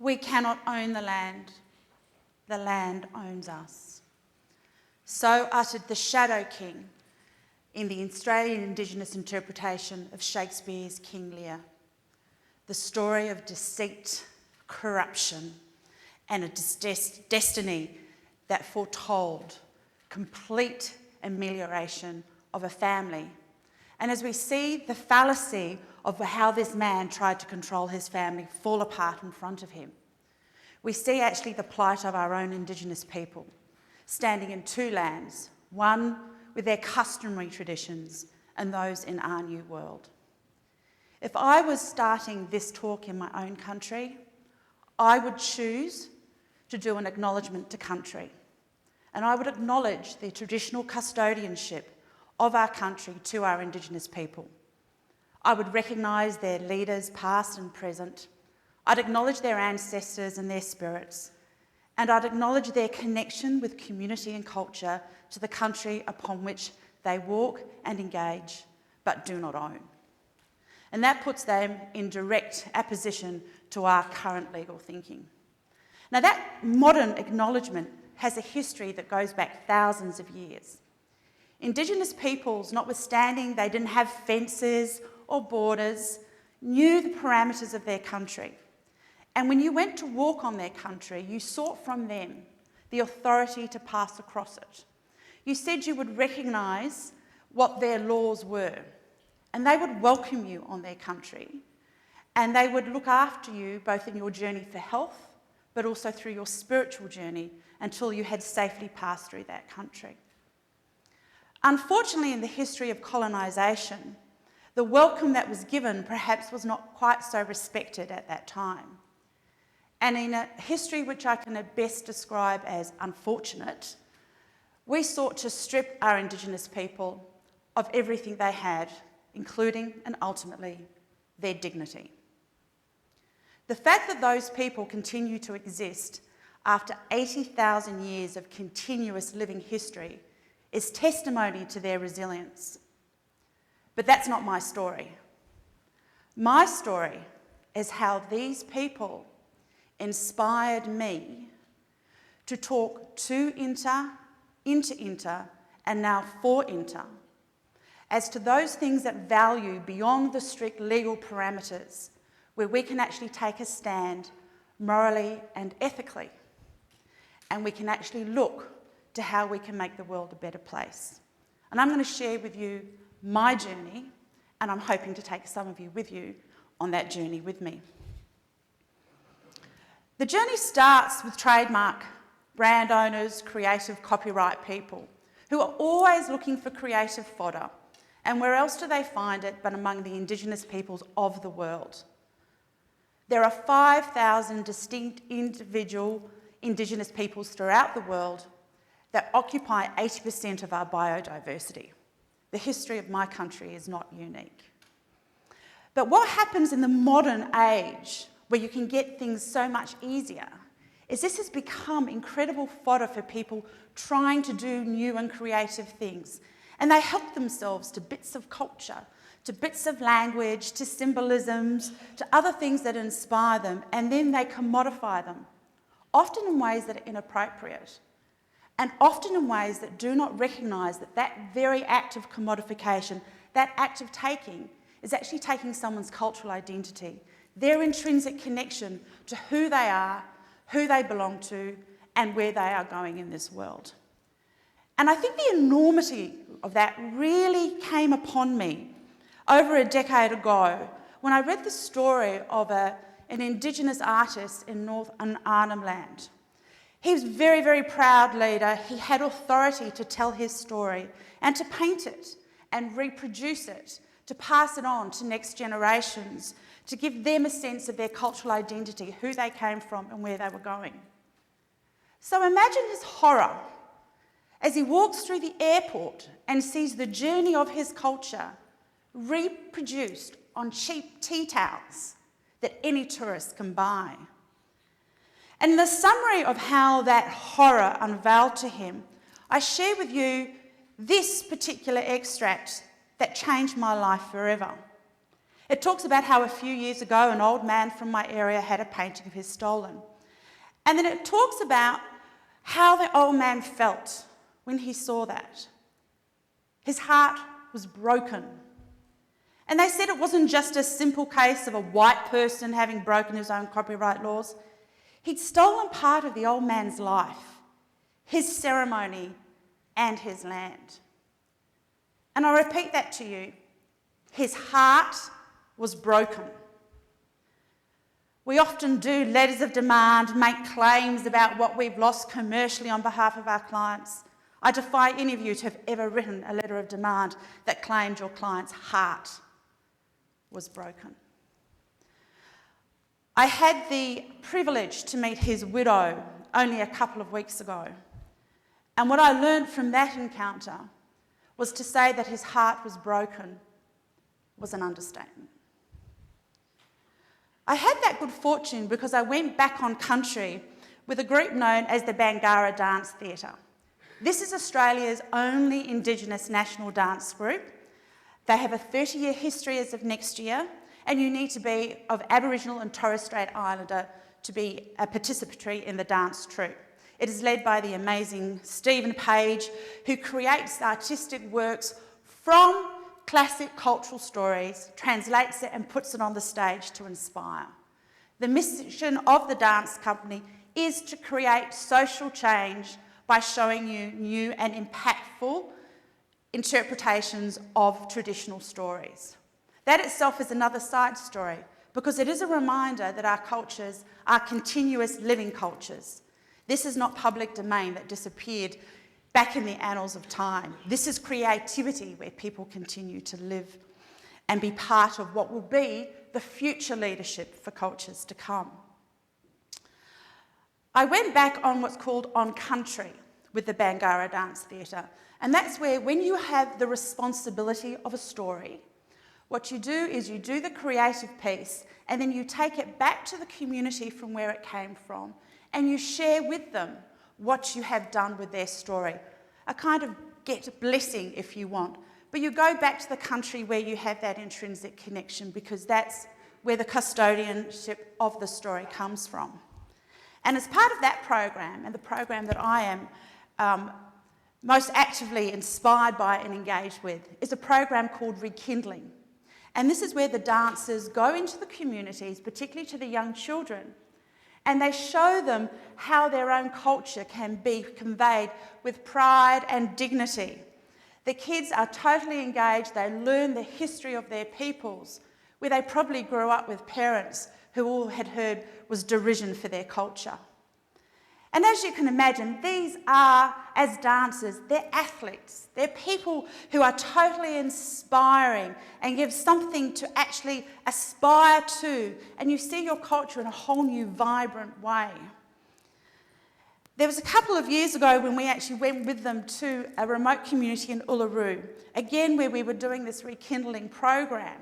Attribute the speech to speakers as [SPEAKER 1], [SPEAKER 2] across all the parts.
[SPEAKER 1] We cannot own the land owns us. So uttered the Shadow King in the Australian Indigenous interpretation of Shakespeare's King Lear. The story of deceit, corruption, and a destiny that foretold complete amelioration of a family. And as we see the fallacy of how this man tried to control his family fall apart in front of him, we see actually the plight of our own Indigenous people, standing in two lands, one with their customary traditions and those in our new world. If I was starting this talk in my own country, I would choose to do an acknowledgement to country. And I would acknowledge the traditional custodianship of our country to our Indigenous people. I would recognise their leaders, past and present. I'd acknowledge their ancestors and their spirits. And I'd acknowledge their connection with community and culture to the country upon which they walk and engage, but do not own. And that puts them in direct opposition to our current legal thinking. Now, that modern acknowledgement has a history that goes back thousands of years. Indigenous peoples, notwithstanding they didn't have fences or borders, knew the parameters of their country. And when you went to walk on their country, you sought from them the authority to pass across it. You said you would recognise what their laws were, and they would welcome you on their country, and they would look after you both in your journey for health, but also through your spiritual journey until you had safely passed through that country. Unfortunately, in the history of colonisation, the welcome that was given perhaps was not quite so respected at that time. And in a history which I can at best describe as unfortunate, we sought to strip our Indigenous people of everything they had, including and ultimately their dignity. The fact that those people continue to exist after 80,000 years of continuous living history is testimony to their resilience. But that's not my story. My story is how these people inspired me to talk to INTA, into INTA, and now for INTA, as to those things that value beyond the strict legal parameters, where we can actually take a stand morally and ethically, and we can actually look to how we can make the world a better place. And I'm going to share with you my journey, and I'm hoping to take some of you with you on that journey with me. The journey starts with trademark brand owners, creative copyright people, who are always looking for creative fodder. And where else do they find it but among the Indigenous peoples of the world? There are 5,000 distinct individual Indigenous peoples throughout the world that occupy 80% of our biodiversity. The history of my country is not unique. But what happens in the modern age, where you can get things so much easier, is this has become incredible fodder for people trying to do new and creative things. And they help themselves to bits of culture, to bits of language, to symbolisms, to other things that inspire them, and then they commodify them, often in ways that are inappropriate, and often in ways that do not recognise that that very act of commodification, that act of taking, is actually taking someone's cultural identity, their intrinsic connection to who they are, who they belong to, and where they are going in this world. And I think the enormity of that really came upon me over a decade ago when I read the story of an Indigenous artist in Northern Arnhem Land. He was a very, very proud leader. He had authority to tell his story and to paint it and reproduce it, to pass it on to next generations, to give them a sense of their cultural identity, who they came from and where they were going. So imagine his horror as he walks through the airport and sees the journey of his culture reproduced on cheap tea towels that any tourist can buy. And in the summary of how that horror unveiled to him, I share with you this particular extract that changed my life forever. It talks about how a few years ago an old man from my area had a painting of his stolen. And then it talks about how the old man felt when he saw that. His heart was broken. And they said it wasn't just a simple case of a white person having broken his own copyright laws. He'd stolen part of the old man's life, his ceremony, and his land. And I repeat that to you. His heart was broken. We often do letters of demand, make claims about what we've lost commercially on behalf of our clients. I defy any of you to have ever written a letter of demand that claimed your client's heart was broken. I had the privilege to meet his widow only a couple of weeks ago. And what I learned from that encounter was to say that his heart was broken was an understatement. I had that good fortune because I went back on country with a group known as the Bangarra Dance Theatre. This is Australia's only Indigenous national dance group. They have a 30-year history as of next year, and you need to be of Aboriginal and Torres Strait Islander to be a participatory in the dance troupe. It is led by the amazing Stephen Page, who creates artistic works from classic cultural stories, translates it and puts it on the stage to inspire. The mission of the dance company is to create social change by showing you new and impactful interpretations of traditional stories. That itself is another side story, because it is a reminder that our cultures are continuous living cultures. This is not public domain that disappeared back in the annals of time. This is creativity where people continue to live and be part of what will be the future leadership for cultures to come. I went back on what's called On Country with the Bangarra Dance Theatre, and that's where when you have the responsibility of a story, what you do is you do the creative piece and then you take it back to the community from where it came from and you share with them what you have done with their story. A kind of get blessing if you want. But you go back to the country where you have that intrinsic connection, because that's where the custodianship of the story comes from. And as part of that program, and the program that I am most actively inspired by and engaged with, is a program called Rekindling. And this is where the dancers go into the communities, particularly to the young children, and they show them how their own culture can be conveyed with pride and dignity. The kids are totally engaged. They learn the history of their peoples, where they probably grew up with parents who all had heard was derision for their culture. And as you can imagine, these are, as dancers, they're athletes. They're people who are totally inspiring and give something to actually aspire to. And you see your culture in a whole new, vibrant way. There was a couple of years ago when we actually went with them to a remote community in Uluru, again where we were doing this rekindling program.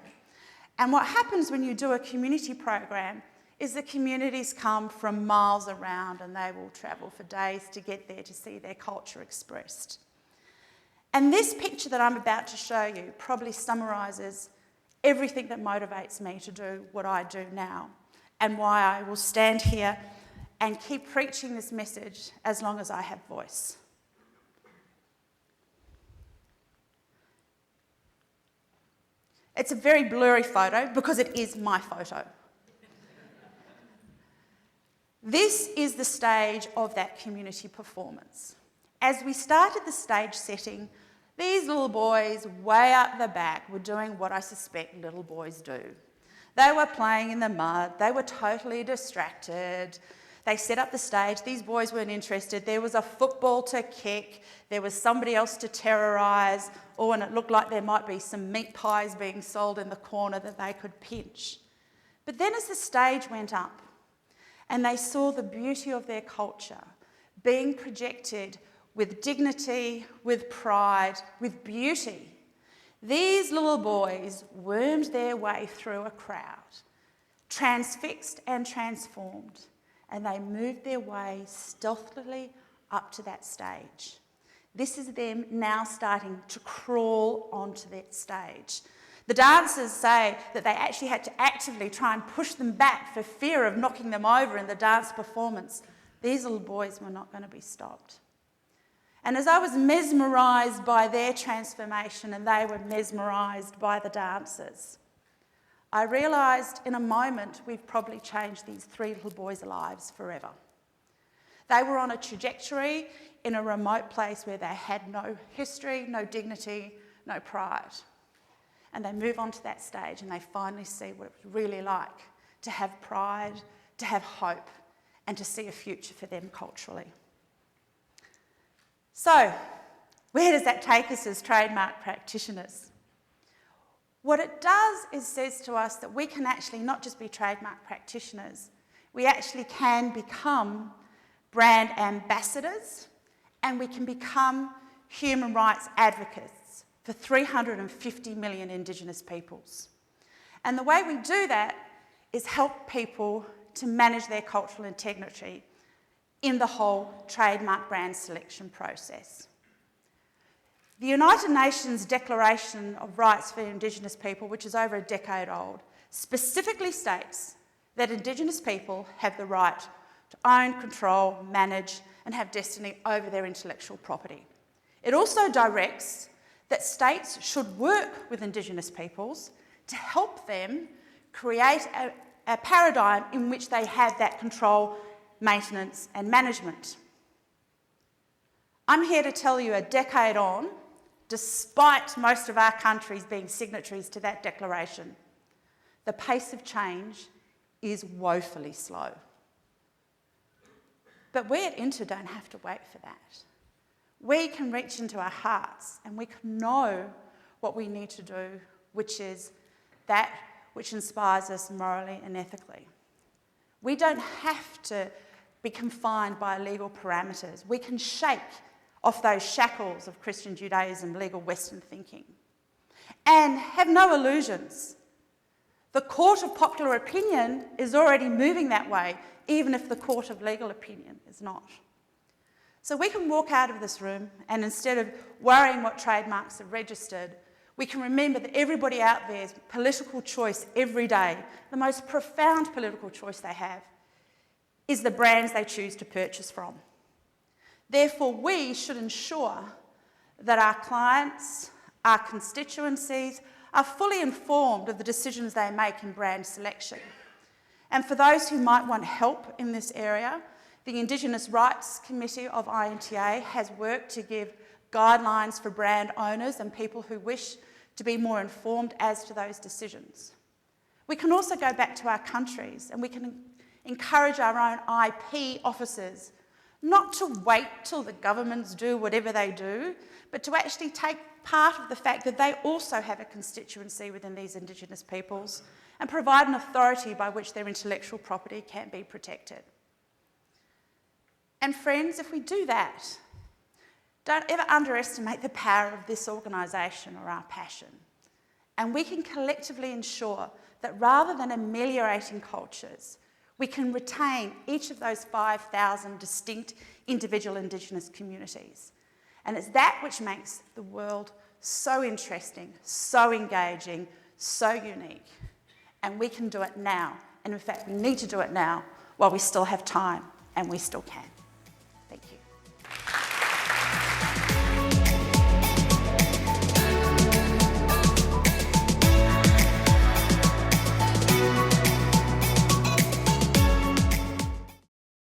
[SPEAKER 1] And what happens when you do a community program is the communities come from miles around and they will travel for days to get there to see their culture expressed. And this picture that I'm about to show you probably summarises everything that motivates me to do what I do now, and why I will stand here and keep preaching this message as long as I have voice. It's a very blurry photo because it is my photo. This is the stage of that community performance. As we started the stage setting, these little boys way out the back were doing what I suspect little boys do. They were playing in the mud, they were totally distracted. They set up the stage, these boys weren't interested. There was a football to kick, there was somebody else to terrorise, and it looked like there might be some meat pies being sold in the corner that they could pinch. But then as the stage went up, and they saw the beauty of their culture being projected with dignity, with pride, with beauty, these little boys wormed their way through a crowd, transfixed and transformed, and they moved their way stealthily up to that stage. This is them now starting to crawl onto that stage. The dancers say that they actually had to actively try and push them back for fear of knocking them over in the dance performance. These little boys were not going to be stopped. And as I was mesmerised by their transformation and they were mesmerised by the dancers, I realised in a moment we've probably changed these 3 little boys' lives forever. They were on a trajectory in a remote place where they had no history, no dignity, no pride. And they move on to that stage and they finally see what it's really like to have pride, to have hope, and to see a future for them culturally. So, where does that take us as trademark practitioners? What it does is says to us that we can actually not just be trademark practitioners, we actually can become brand ambassadors, and we can become human rights advocates for 350 million Indigenous peoples. And the way we do that is help people to manage their cultural integrity in the whole trademark brand selection process. The United Nations Declaration of Rights for Indigenous People, which is over a decade old, specifically states that Indigenous people have the right to own, control, manage, and have destiny over their intellectual property. It also directs that states should work with Indigenous peoples to help them create a paradigm in which they have that control, maintenance, and management. I'm here to tell you, a decade on, despite most of our countries being signatories to that declaration, the pace of change is woefully slow. But we at INTA don't have to wait for that. We can reach into our hearts and we can know what we need to do, which is that which inspires us morally and ethically. We don't have to be confined by legal parameters. We can shake off those shackles of Christian Judaism, legal Western thinking. And have no illusions. The court of popular opinion is already moving that way, even if the court of legal opinion is not. So we can walk out of this room and instead of worrying what trademarks are registered, we can remember that everybody out there's political choice every day, the most profound political choice they have, is the brands they choose to purchase from. Therefore, we should ensure that our clients, our constituencies, are fully informed of the decisions they make in brand selection. And for those who might want help in this area, the Indigenous Rights Committee of INTA has worked to give guidelines for brand owners and people who wish to be more informed as to those decisions. We can also go back to our countries and we can encourage our own IP officers not to wait till the governments do whatever they do, but to actually take part of the fact that they also have a constituency within these Indigenous peoples and provide an authority by which their intellectual property can be protected. And friends, if we do that, don't ever underestimate the power of this organisation or our passion. And we can collectively ensure that rather than ameliorating cultures, we can retain each of those 5,000 distinct individual Indigenous communities. And it's that which makes the world so interesting, so engaging, so unique. And we can do it now. And in fact, we need to do it now while we still have time, and we still can.